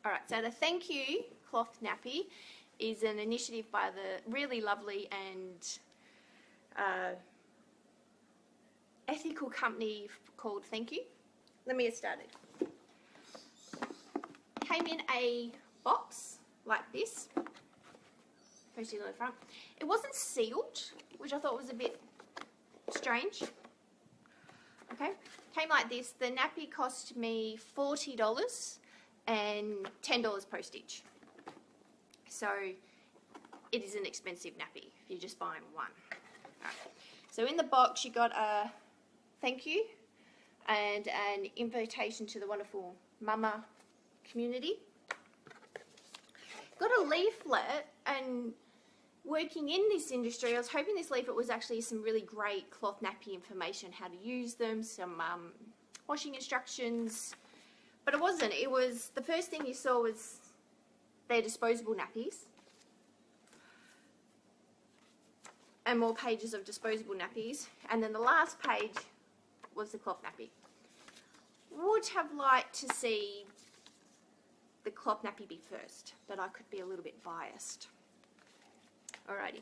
Alright, so the Thankyou Cloth Nappy is an initiative by the really lovely and ethical company called Thankyou. Let me get started. Came in a box like this, posted on the front. It wasn't sealed, which I thought was a bit strange. Okay, came like this. The nappy cost me $40 and $10 postage. So it is an expensive nappy if you're just buying one. Right. So in the box you got a thank you and an invitation to the wonderful mama community. Got a leaflet, and working in this industry I was hoping this leaflet was actually some really great cloth nappy information, how to use them, some washing instructions, but it wasn't. It was, the first thing you saw was their disposable nappies and more pages of disposable nappies, and then the last page was the cloth nappy. Would have liked to see the cloth nappy be first, but I could be a little bit biased. Alrighty.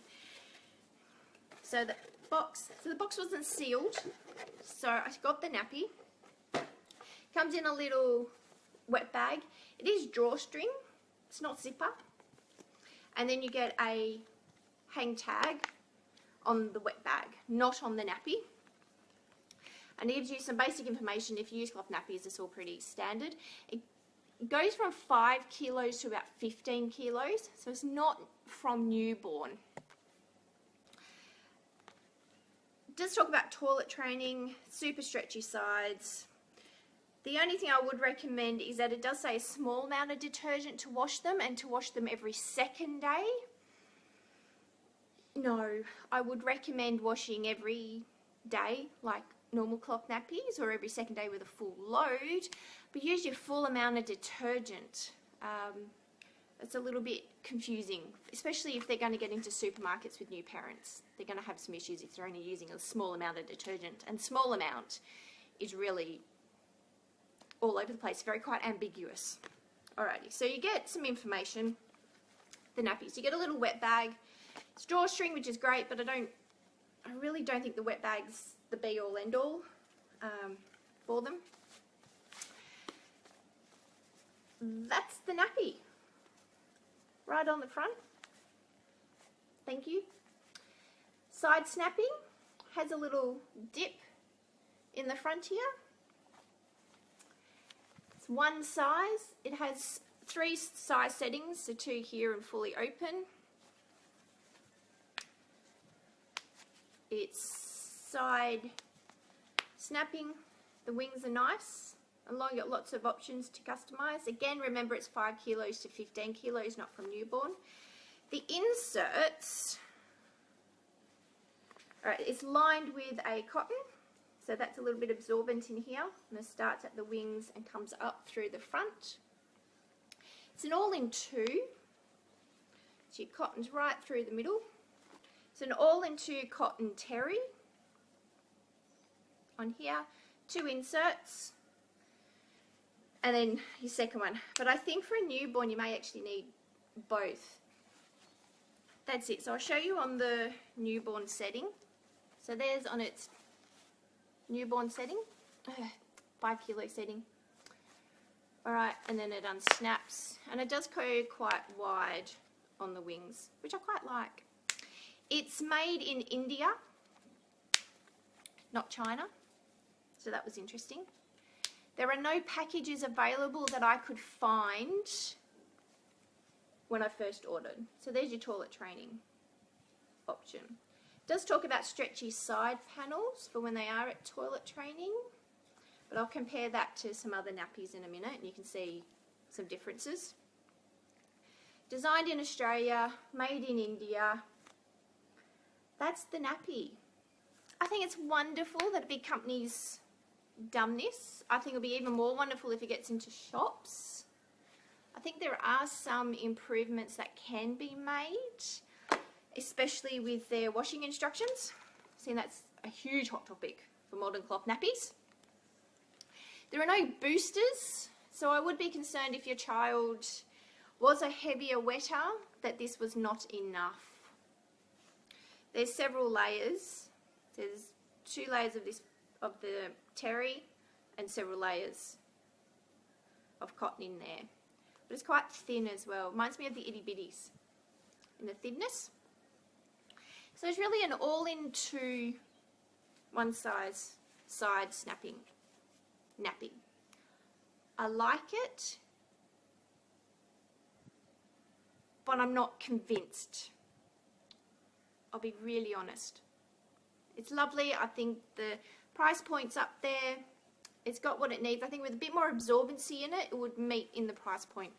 So the box wasn't sealed, so I got the nappy. Comes in a little wet bag. It is drawstring, it's not zipper. And then you get a hang tag on the wet bag, not on the nappy. And it gives you some basic information. If you use cloth nappies, it's all pretty standard. It goes from 5 kilos to about 15 kilos, so it's not from newborn. It does talk about toilet training, super stretchy sides. The only thing I would recommend is that it does say a small amount of detergent to wash them, and to wash them every second day. No, I would recommend washing every day like normal cloth nappies, or every second day with a full load, but use your full amount of detergent. It's a little bit confusing, especially if they're going to get into supermarkets with new parents. They're going to have some issues if they're only using a small amount of detergent, and small amount is really all over the place, very quite ambiguous. Alrighty, so you get some information, the nappies. You get a little wet bag. It's drawstring, which is great, but I really don't think the wet bag's the be all end all for them. That's the nappy. Right on the front. Thank you. Side snapping has a little dip in the front here. It's one size. It has 3 size settings, so 2 here and fully open. It's side snapping. The wings are nice. And long, got lots of options to customize. Again, remember it's 5 kilos to 15 kilos, not from newborn. The inserts, alright, it's lined with a cotton, so that's a little bit absorbent in here, and it starts at the wings and comes up through the front. It's an all-in-2, so your cotton's right through the middle. It's an all-in-2 cotton terry on here, 2 inserts, and then your second one. But I think for a newborn you may actually need both. That's it. So I'll show you on the newborn setting. So there's on its newborn setting, 5 kilo setting. Alright, and then it unsnaps, and it does go quite wide on the wings, which I quite like. It's made in India, not China, so that was interesting. There are no packages available that I could find when I first ordered. So there's your toilet training option. It does talk about stretchy side panels for when they are at toilet training, but I'll compare that to some other nappies in a minute and you can see some differences. Designed in Australia, made in India. That's the nappy. I think it's wonderful that a big company's done this. I think it'll be even more wonderful if it gets into shops. I think there are some improvements that can be made, especially with their washing instructions. See, that's a huge hot topic for modern cloth nappies. There are no boosters, So I would be concerned if your child was a heavier wetter that this was not enough. There's several layers. There's 2 layers of the terry and several layers of cotton in there. But it's quite thin as well. Reminds me of the itty bitties in the thinness. So it's really an all-in-two, one size side snapping nappy. I like it, but I'm not convinced. I'll be really honest. It's lovely. I think the price point's up there. It's got what it needs. I think with a bit more absorbency in it, it would meet in the price point.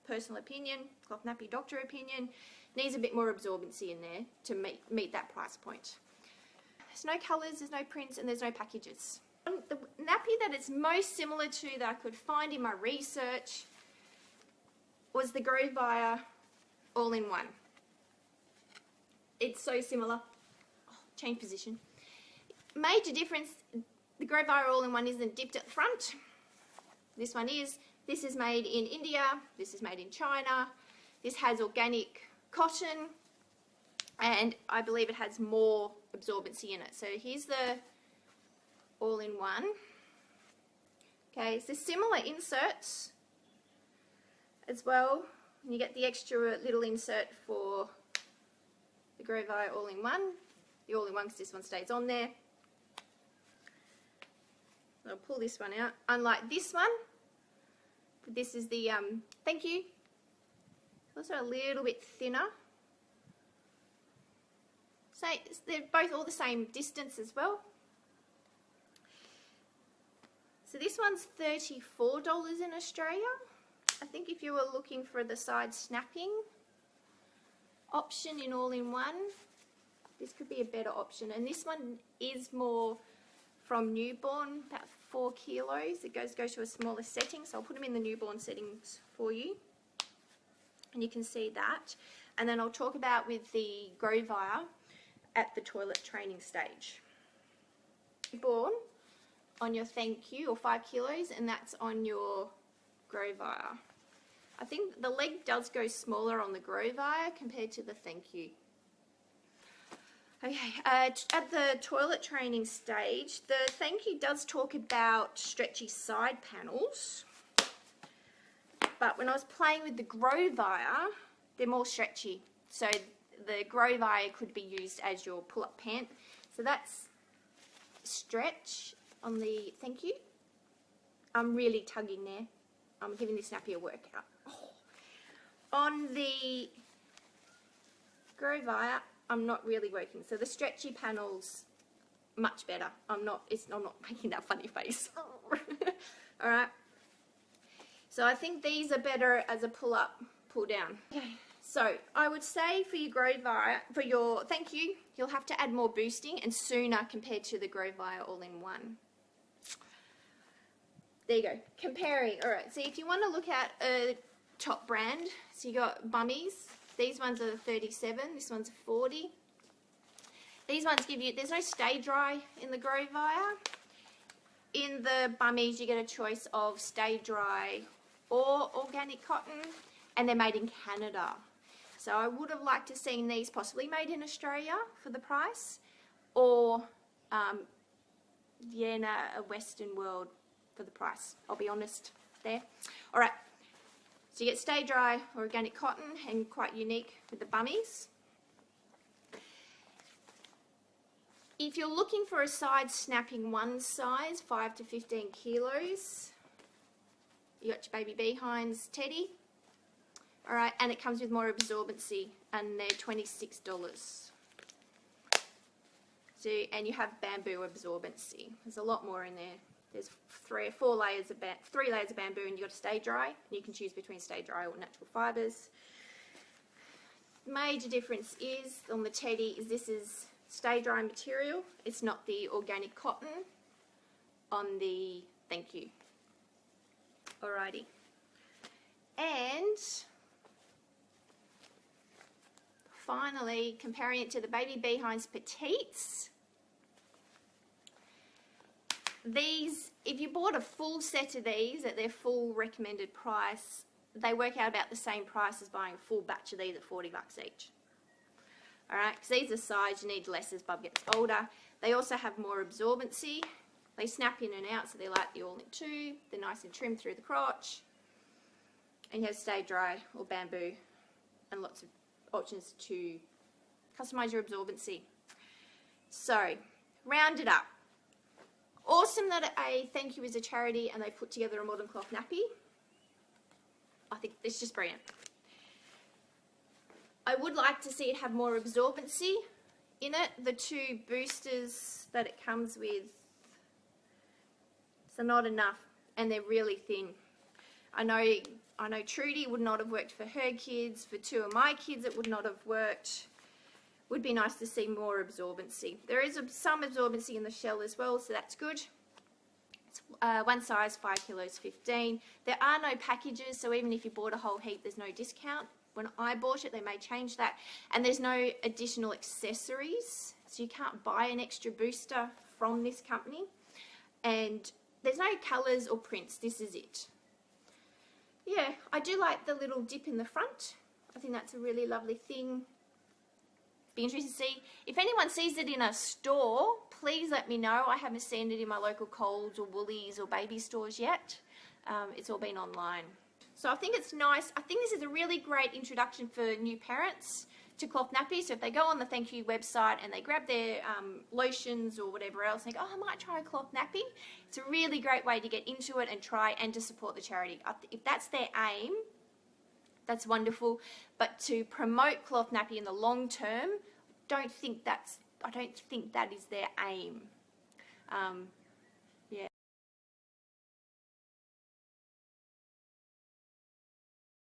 Personal opinion, Cloth Nappy Doctor opinion, needs a bit more absorbency in there to meet that price point. There's no colours, there's no prints, and there's no packages. The nappy that it's most similar to that I could find in my research was the Grovile All In One. It's so similar. Oh, change position. Major difference, the Grovile All In One isn't dipped at the front. This one is. This is made in India. This is made in China. This has organic cotton, and I believe it has more absorbency in it. So here's the all-in-one. Okay, so similar inserts as well. And you get the extra little insert for the Grovile All-in-One. The all-in-one, because this one stays on there. I'll pull this one out. Unlike this one, this is the Thankyou. Also a little bit thinner. So they're both all the same distance as well. So this one's $34 in Australia. I think if you were looking for the side snapping option in all-in-one, this could be a better option. And this one is more from newborn, about 4 kilos. It goes to a smaller setting, so I'll put them in the newborn settings for you. And you can see that. And then I'll talk about with the Grovia at the toilet training stage. Newborn on your Thankyou, or 5 kilos, and that's on your Grovia. I think the leg does go smaller on the Grovia compared to the Thankyou. Okay, at the toilet training stage, the Thankyou does talk about stretchy side panels, but when I was playing with the Grovia, they're more stretchy. So the Grovia could be used as your pull-up pant. So that's stretch on the Thankyou. I'm really tugging there. I'm giving this nappy a workout. Oh. On the Grovia, I'm not really working. So the stretchy panels, much better. I'm not making that funny face. All right. So I think these are better as a pull-up, pull-down. Okay. So I would say for your Grovia, for your Thankyou, you'll have to add more boosting and sooner compared to the Grovile All-in-One. There you go. Comparing. All right. So if you want to look at a top brand, so you got Bummis. These ones are 37. This one's 40. These ones give you, there's no stay dry in the Grovia. In the Bummis, you get a choice of stay dry or organic cotton, and they're made in Canada. So I would have liked to have seen these possibly made in Australia for the price, or Vienna, a Western world for the price. I'll be honest there. All right. So you get stay dry or organic cotton, and quite unique with the Bummis. If you're looking for a side snapping one size, 5 to 15 kilos, you got your baby Beehinds Petit. All right, and it comes with more absorbency, and they're $26. So, and you have bamboo absorbency. There's a lot more in there. There's 3 layers of bamboo, and you've got to stay dry. You can choose between stay dry or natural fibres. Major difference is on the Teddy is this is stay dry material. It's not the organic cotton on the Thankyou. Alrighty. And finally, comparing it to the baby Beehinds Petites. These, if you bought a full set of these at their full recommended price, they work out about the same price as buying a full batch of these at 40 bucks each. Alright, because these are size, you need less as Bub gets older. They also have more absorbency. They snap in and out, so they're like the all-in tube. They're nice and trimmed through the crotch. And you have stay dry or bamboo and lots of options to customize your absorbency. So, round it up. Awesome that a Thank You is a charity and they put together a modern cloth nappy. I think it's just brilliant. I would like to see it have more absorbency in it. The 2 boosters that it comes with, so not enough, and they're really thin. I know Trudy would not have worked for her kids. For 2 of my kids it would not have worked. Would be nice to see more absorbency. There is some absorbency in the shell as well, so that's good. It's one size, 5 kilos, 15. There are no packages, so even if you bought a whole heap, there's no discount. When I bought it, they may change that. And there's no additional accessories, so you can't buy an extra booster from this company. And there's no colours or prints. This is it. Yeah, I do like the little dip in the front. I think that's a really lovely thing. Be interested to see. If anyone sees it in a store, please let me know. I haven't seen it in my local Coles or Woolies or baby stores yet. It's all been online. So I think it's nice. I think this is a really great introduction for new parents to cloth nappies. So if they go on the Thankyou website and they grab their lotions or whatever else and they go, oh, I might try a cloth nappy, it's a really great way to get into it and try and to support the charity. If that's their aim, that's wonderful. But to promote cloth nappy in the long term, I don't think that is their aim.